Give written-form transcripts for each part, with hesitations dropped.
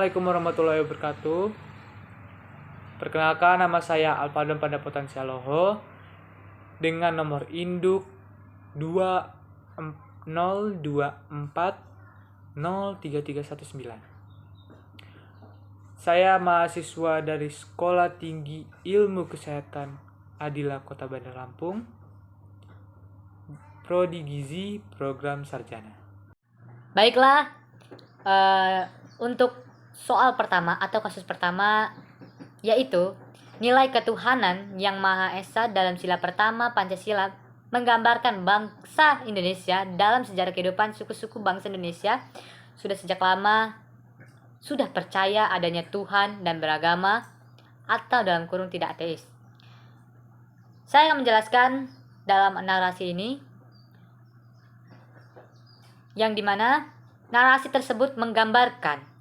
Assalamualaikum warahmatullahi wabarakatuh. Perkenalkan, nama saya Alpadon Pandapotansialoho dengan nomor induk 2024033319. Saya mahasiswa dari Sekolah Tinggi Ilmu Kesehatan Adila Kota Bandar Lampung, Prodi Gizi Program Sarjana. Baiklah, untuk soal pertama atau kasus pertama yaitu nilai ketuhanan yang Maha Esa dalam sila pertama Pancasila menggambarkan bangsa Indonesia dalam sejarah kehidupan suku-suku bangsa Indonesia sejak lama sudah percaya adanya Tuhan dan beragama atau dalam kurung tidak ateis. Saya akan menjelaskan dalam narasi ini yang dimana narasi tersebut menggambarkan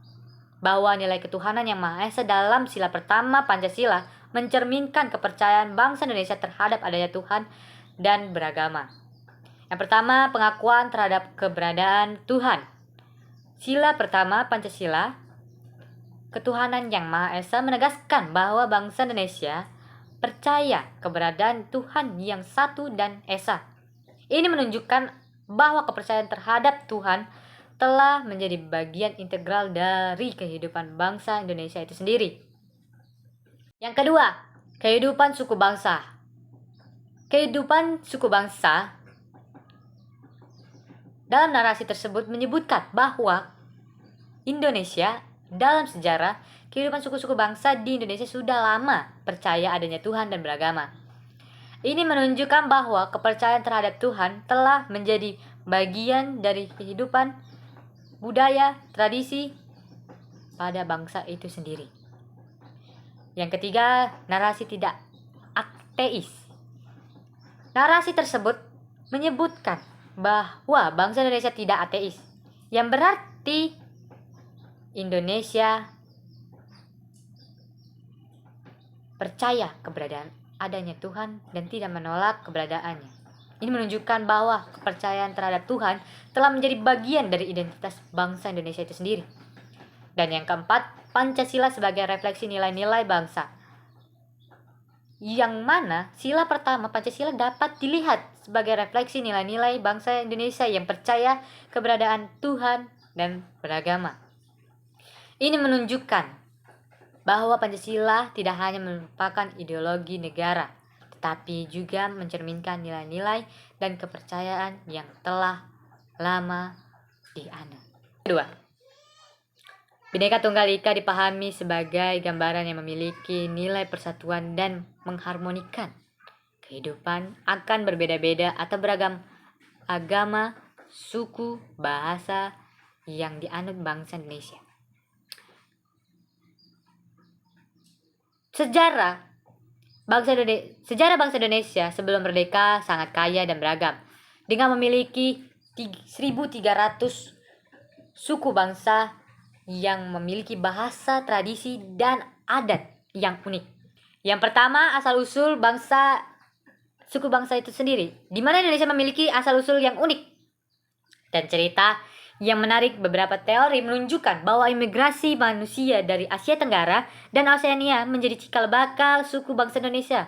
bahwa nilai ketuhanan yang Maha Esa dalam sila pertama Pancasila mencerminkan kepercayaan bangsa Indonesia terhadap adanya Tuhan dan beragama. Yang pertama, pengakuan terhadap keberadaan Tuhan. Sila pertama Pancasila, ketuhanan yang Maha Esa menegaskan bahwa bangsa Indonesia percaya keberadaan Tuhan yang satu dan esa. Ini menunjukkan bahwa kepercayaan terhadap Tuhan telah menjadi bagian integral dari kehidupan bangsa Indonesia itu sendiri. Yang kedua, kehidupan suku bangsa. Kehidupan suku bangsa dalam narasi tersebut menyebutkan bahwa Indonesia dalam sejarah kehidupan suku-suku bangsa di Indonesia sudah lama percaya adanya Tuhan dan beragama. Ini menunjukkan bahwa kepercayaan terhadap Tuhan telah menjadi bagian dari kehidupan, budaya, tradisi pada bangsa itu sendiri. Yang ketiga, narasi tidak ateis. Narasi tersebut menyebutkan bahwa bangsa Indonesia tidak ateis, yang berarti Indonesia percaya keberadaan adanya Tuhan dan tidak menolak keberadaannya. Ini menunjukkan bahwa kepercayaan terhadap Tuhan telah menjadi bagian dari identitas bangsa Indonesia itu sendiri. Dan yang keempat, Pancasila sebagai refleksi nilai-nilai bangsa. Yang mana sila pertama Pancasila dapat dilihat sebagai refleksi nilai-nilai bangsa Indonesia yang percaya keberadaan Tuhan dan beragama. Ini menunjukkan bahwa Pancasila tidak hanya merupakan ideologi negara, tetapi juga mencerminkan nilai-nilai dan kepercayaan yang telah lama dianut. Kedua, Bhinneka Tunggal Ika dipahami sebagai gambaran yang memiliki nilai persatuan dan mengharmonikan kehidupan akan berbeda-beda atau beragam agama, suku, bahasa yang dianut bangsa Indonesia. Sejarah bangsa Indonesia sebelum merdeka sangat kaya dan beragam, dengan memiliki 1.300 suku bangsa yang memiliki bahasa, tradisi, dan adat yang unik. Yang pertama, asal-usul suku bangsa itu sendiri, di mana Indonesia memiliki asal-usul yang unik. Dan cerita yang menarik, beberapa teori menunjukkan bahwa imigrasi manusia dari Asia Tenggara dan Oseania menjadi cikal bakal suku bangsa Indonesia.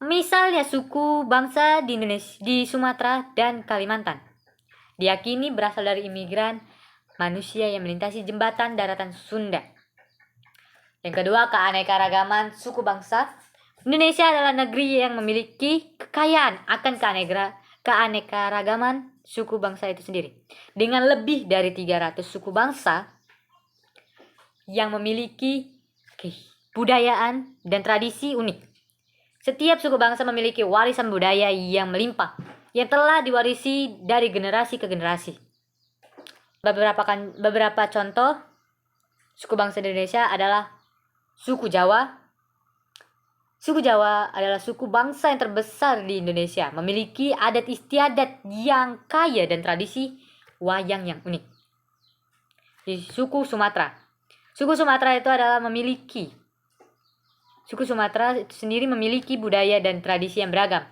Misalnya suku bangsa di Sumatera dan Kalimantan diyakini berasal dari imigran manusia yang melintasi jembatan daratan Sunda. Yang kedua, keanekaragaman suku bangsa. Indonesia adalah negeri yang memiliki kekayaan akan keanekaragaman suku bangsa itu sendiri, dengan lebih dari 300 suku bangsa yang memiliki kebudayaan dan tradisi unik. Setiap suku bangsa memiliki warisan budaya yang melimpah, yang telah diwarisi dari generasi ke generasi. Beberapa contoh suku bangsa Indonesia adalah suku Jawa. Suku Jawa adalah suku bangsa yang terbesar di Indonesia, memiliki adat istiadat yang kaya dan tradisi wayang yang unik. Di suku Sumatera. Suku Sumatera itu sendiri memiliki budaya dan tradisi yang beragam,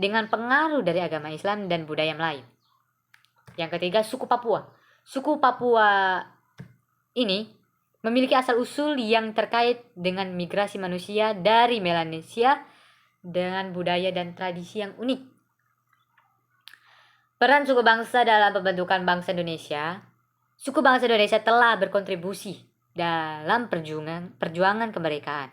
dengan pengaruh dari agama Islam dan budaya Melayu. Yang ketiga, suku Papua. Suku Papua ini memiliki asal-usul yang terkait dengan migrasi manusia dari Melanesia dengan budaya dan tradisi yang unik. Peran suku bangsa dalam pembentukan bangsa Indonesia. Suku bangsa Indonesia telah berkontribusi dalam perjuangan kemerdekaan,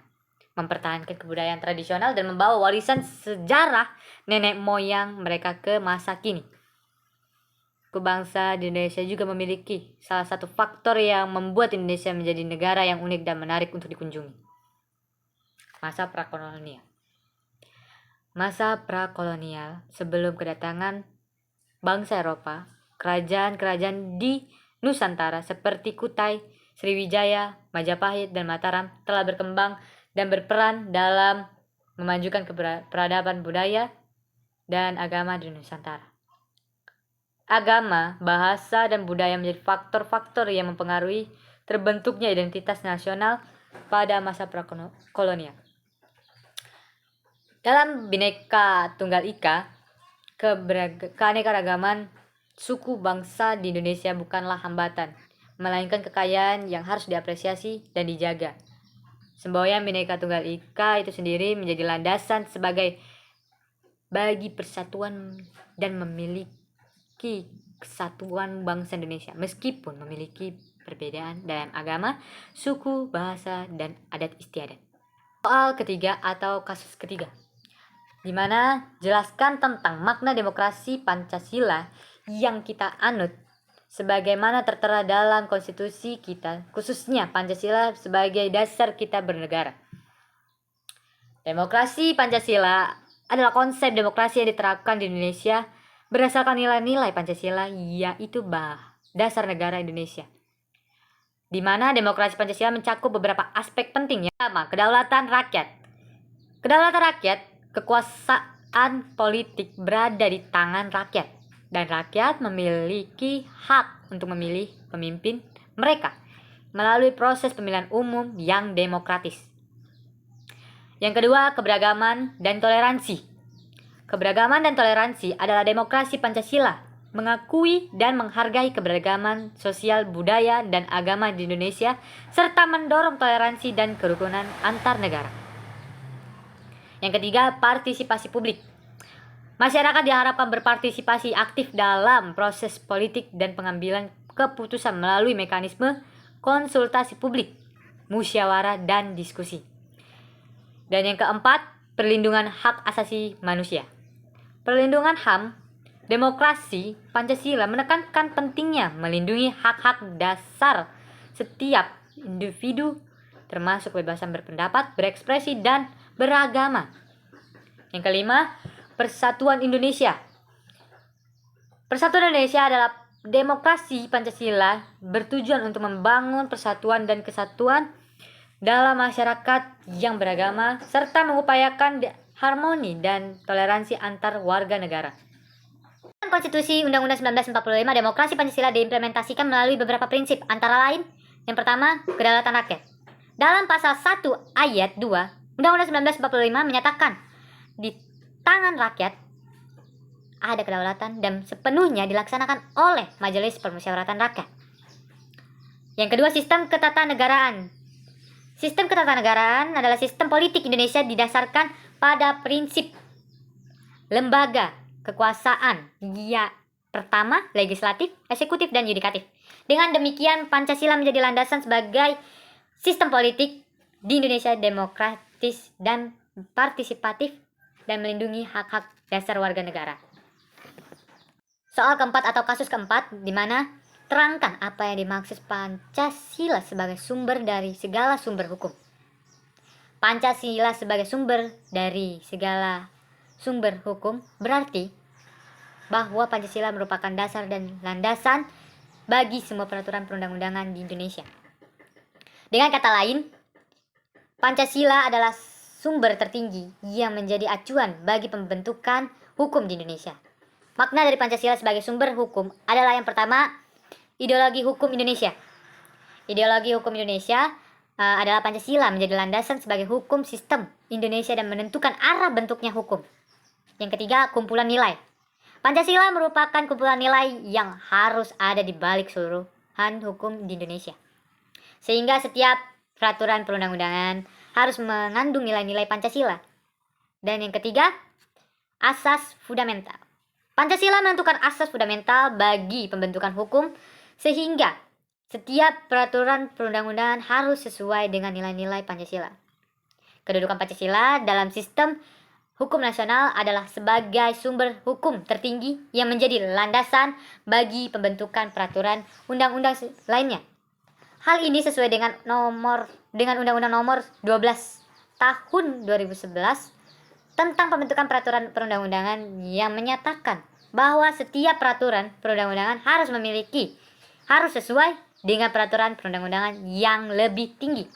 mempertahankan kebudayaan tradisional dan membawa warisan sejarah nenek moyang mereka ke masa kini. Suku bangsa di Indonesia juga memiliki salah satu faktor yang membuat Indonesia menjadi negara yang unik dan menarik untuk dikunjungi. Masa prakolonial. Masa prakolonial sebelum kedatangan bangsa Eropa, kerajaan-kerajaan di Nusantara seperti Kutai, Sriwijaya, Majapahit, dan Mataram telah berkembang dan berperan dalam memajukan peradaban budaya dan agama di Nusantara. Agama, bahasa, dan budaya menjadi faktor-faktor yang mempengaruhi terbentuknya identitas nasional pada masa prakolonial. Dalam Bhinneka Tunggal Ika, keanekaragaman suku bangsa di Indonesia bukanlah hambatan, melainkan kekayaan yang harus diapresiasi dan dijaga. Semboyan Bhinneka Tunggal Ika itu sendiri menjadi landasan sebagai bagi persatuan dan memiliki kesatuan bangsa Indonesia, meskipun memiliki perbedaan dalam agama, suku, bahasa, dan adat istiadat. Soal ketiga atau kasus ketiga, di mana jelaskan tentang makna demokrasi Pancasila yang kita anut sebagaimana tertera dalam konstitusi kita, khususnya Pancasila sebagai dasar kita bernegara. Demokrasi Pancasila adalah konsep demokrasi yang diterapkan di Indonesia berdasarkan nilai-nilai Pancasila, yaitu dasar negara Indonesia, di mana demokrasi Pancasila mencakup beberapa aspek penting. Yang pertama, kedaulatan rakyat. Kedaulatan rakyat, kekuasaan politik berada di tangan rakyat, dan rakyat memiliki hak untuk memilih pemimpin mereka melalui proses pemilihan umum yang demokratis. Yang kedua, keberagaman dan toleransi. Keberagaman dan toleransi adalah demokrasi Pancasila, mengakui dan menghargai keberagaman sosial, budaya, dan agama di Indonesia, serta mendorong toleransi dan kerukunan antar negara. Yang ketiga, partisipasi publik. Masyarakat diharapkan berpartisipasi aktif dalam proses politik dan pengambilan keputusan melalui mekanisme konsultasi publik, musyawarah, dan diskusi. Dan yang keempat, perlindungan hak asasi manusia. Perlindungan HAM, demokrasi Pancasila menekankan pentingnya melindungi hak-hak dasar setiap individu, termasuk kebebasan berpendapat, berekspresi, dan beragama. Yang kelima, Persatuan Indonesia. Persatuan Indonesia adalah demokrasi Pancasila bertujuan untuk membangun persatuan dan kesatuan dalam masyarakat yang beragama serta mengupayakan harmoni dan toleransi antar warga negara. Dalam Konstitusi Undang-Undang 1945, demokrasi Pancasila diimplementasikan melalui beberapa prinsip, antara lain, yang pertama, kedaulatan rakyat. Dalam pasal 1 ayat 2, Undang-Undang 1945 menyatakan, di tangan rakyat ada kedaulatan dan sepenuhnya dilaksanakan oleh Majelis Permusyawaratan Rakyat. Yang kedua, sistem ketatanegaraan. Sistem ketatanegaraan adalah sistem politik Indonesia didasarkan pada prinsip lembaga kekuasaan, pertama, legislatif, eksekutif, dan yudikatif. Dengan demikian, Pancasila menjadi landasan sebagai sistem politik di Indonesia demokratis dan partisipatif dan melindungi hak-hak dasar warga negara. Soal keempat atau kasus keempat, di mana terangkan apa yang dimaksud Pancasila sebagai sumber dari segala sumber hukum. Pancasila sebagai sumber dari segala sumber hukum berarti bahwa Pancasila merupakan dasar dan landasan bagi semua peraturan perundang-undangan di Indonesia. Dengan kata lain, Pancasila adalah sumber tertinggi yang menjadi acuan bagi pembentukan hukum di Indonesia. Makna dari Pancasila sebagai sumber hukum adalah yang pertama, ideologi hukum Indonesia. Ideologi hukum Indonesia adalah Pancasila menjadi landasan sebagai hukum sistem Indonesia dan menentukan arah bentuknya hukum. Yang ketiga, kumpulan nilai. Pancasila merupakan kumpulan nilai yang harus ada di balik seluruhan hukum di Indonesia. Sehingga setiap peraturan perundang-undangan harus mengandung nilai-nilai Pancasila. Dan yang ketiga, asas fundamental. Pancasila menentukan asas fundamental bagi pembentukan hukum, sehingga setiap peraturan perundang-undangan harus sesuai dengan nilai-nilai Pancasila. Kedudukan Pancasila dalam sistem hukum nasional adalah sebagai sumber hukum tertinggi yang menjadi landasan bagi pembentukan peraturan undang-undang lainnya. Hal ini sesuai dengan Undang-Undang Nomor 12 Tahun 2011 tentang pembentukan peraturan perundang-undangan yang menyatakan bahwa setiap peraturan perundang-undangan harus sesuai dengan peraturan perundang-undangan yang lebih tinggi.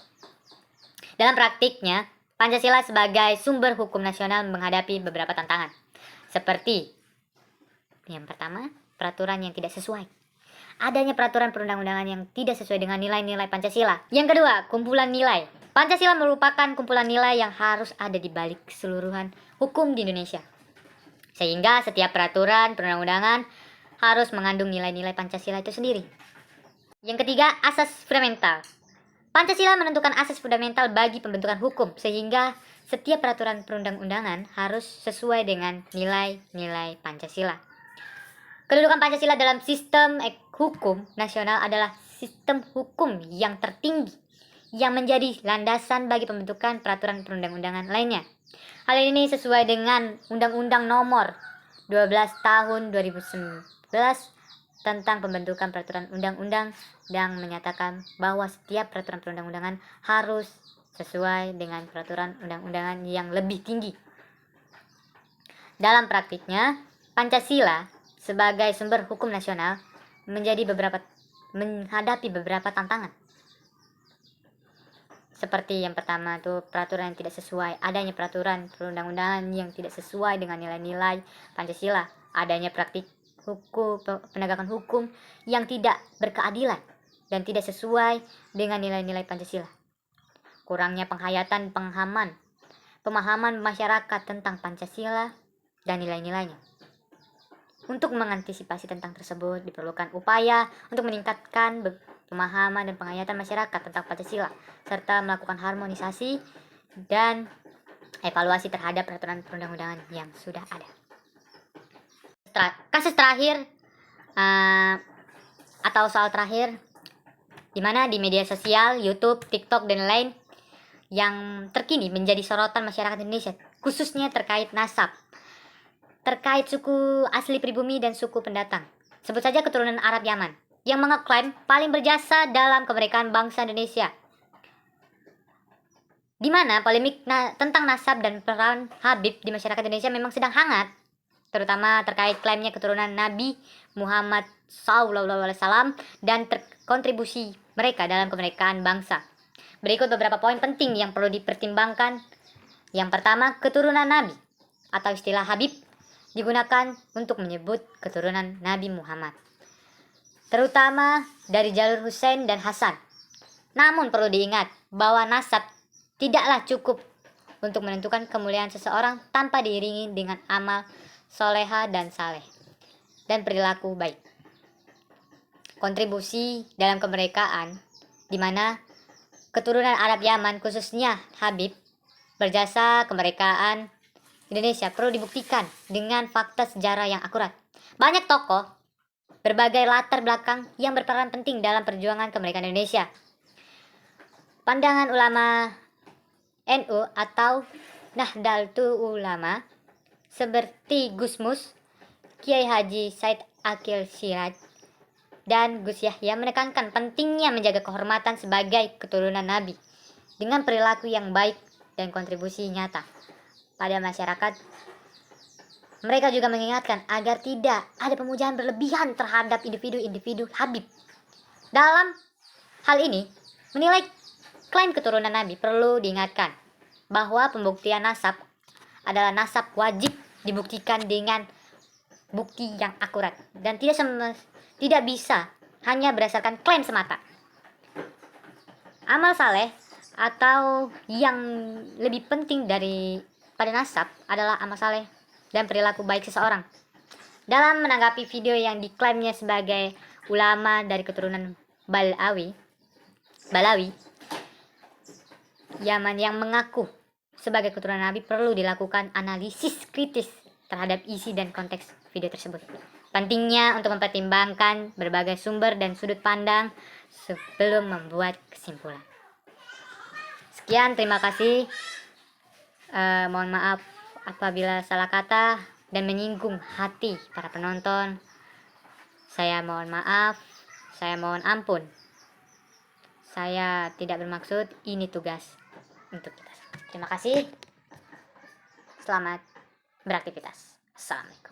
Dalam praktiknya, Pancasila sebagai sumber hukum nasional menghadapi beberapa tantangan. Seperti yang pertama, peraturan yang tidak sesuai. Adanya peraturan perundang-undangan yang tidak sesuai dengan nilai-nilai Pancasila. Yang kedua, kumpulan nilai. Pancasila merupakan kumpulan nilai yang harus ada di balik keseluruhan hukum di Indonesia. Sehingga setiap peraturan perundang-undangan harus mengandung nilai-nilai Pancasila itu sendiri. Yang ketiga, asas fundamental. Pancasila menentukan asas fundamental bagi pembentukan hukum, sehingga setiap peraturan perundang-undangan harus sesuai dengan nilai-nilai Pancasila. Kedudukan Pancasila dalam sistem hukum nasional adalah sistem hukum yang tertinggi yang menjadi landasan bagi pembentukan peraturan perundang-undangan lainnya. Hal ini sesuai dengan Undang-Undang Nomor 12 Tahun 2011 tentang pembentukan peraturan undang-undang dan menyatakan bahwa setiap peraturan perundang-undangan harus sesuai dengan peraturan undang-undangan yang lebih tinggi. Dalam praktiknya, Pancasila sebagai sumber hukum nasional menghadapi beberapa tantangan. Seperti yang pertama itu peraturan yang tidak sesuai, adanya peraturan perundang-undangan yang tidak sesuai dengan nilai-nilai Pancasila, adanya praktik penegakan hukum yang tidak berkeadilan dan tidak sesuai dengan nilai-nilai Pancasila. Kurangnya pemahaman masyarakat tentang Pancasila dan nilai-nilainya. Untuk mengantisipasi tentang tersebut, diperlukan upaya untuk meningkatkan pemahaman dan penghayatan masyarakat tentang Pancasila, serta melakukan harmonisasi dan evaluasi terhadap peraturan perundang-undangan yang sudah ada. Kasus terakhir atau soal terakhir, di mana di media sosial, YouTube, TikTok, dan lain yang terkini menjadi sorotan masyarakat Indonesia, khususnya terkait nasab, terkait suku asli pribumi dan suku pendatang. Sebut saja keturunan Arab Yaman yang mengeklaim paling berjasa dalam kemerdekaan bangsa Indonesia. Di mana polemik tentang nasab dan peran Habib di masyarakat Indonesia memang sedang hangat, terutama terkait klaimnya keturunan Nabi Muhammad SAW dan kontribusi mereka dalam kemerdekaan bangsa. Berikut beberapa poin penting yang perlu dipertimbangkan. Yang pertama, keturunan Nabi atau istilah Habib digunakan untuk menyebut keturunan Nabi Muhammad, terutama dari jalur Husain dan Hasan. Namun perlu diingat bahwa nasab tidaklah cukup untuk menentukan kemuliaan seseorang tanpa diiringi dengan amal soleha dan saleh dan perilaku baik. Kontribusi dalam kemerdekaan, di mana keturunan Arab Yaman khususnya Habib berjasa kemerdekaan Indonesia perlu dibuktikan dengan fakta sejarah yang akurat. Banyak tokoh berbagai latar belakang yang berperan penting dalam perjuangan kemerdekaan Indonesia. Pandangan ulama NU atau Nahdlatul Ulama seperti Gus Mus, Kiai Haji Said Akil Siraj, dan Gus Yahya menekankan pentingnya menjaga kehormatan sebagai keturunan Nabi dengan perilaku yang baik dan kontribusi nyata pada masyarakat. Mereka juga mengingatkan agar tidak ada pemujaan berlebihan terhadap individu-individu Habib. Dalam hal ini, menilai klaim keturunan Nabi perlu diingatkan bahwa pembuktian nasab adalah nasab wajib dibuktikan dengan bukti yang akurat dan tidak bisa hanya berdasarkan klaim semata. Amal saleh atau yang lebih penting pada nasab adalah amal saleh dan perilaku baik seseorang. Dalam menanggapi video yang diklaimnya sebagai ulama dari keturunan Balawi, Balawi, Yaman yang mengaku sebagai keturunan Nabi perlu dilakukan analisis kritis terhadap isi dan konteks video tersebut. Pentingnya untuk mempertimbangkan berbagai sumber dan sudut pandang sebelum membuat kesimpulan. Sekian, terima kasih. Mohon maaf apabila salah kata dan menyinggung hati para penonton. Saya mohon maaf, saya mohon ampun. Saya tidak bermaksud, ini tugas untuk kita. Terima kasih. Selamat beraktivitas. Assalamualaikum.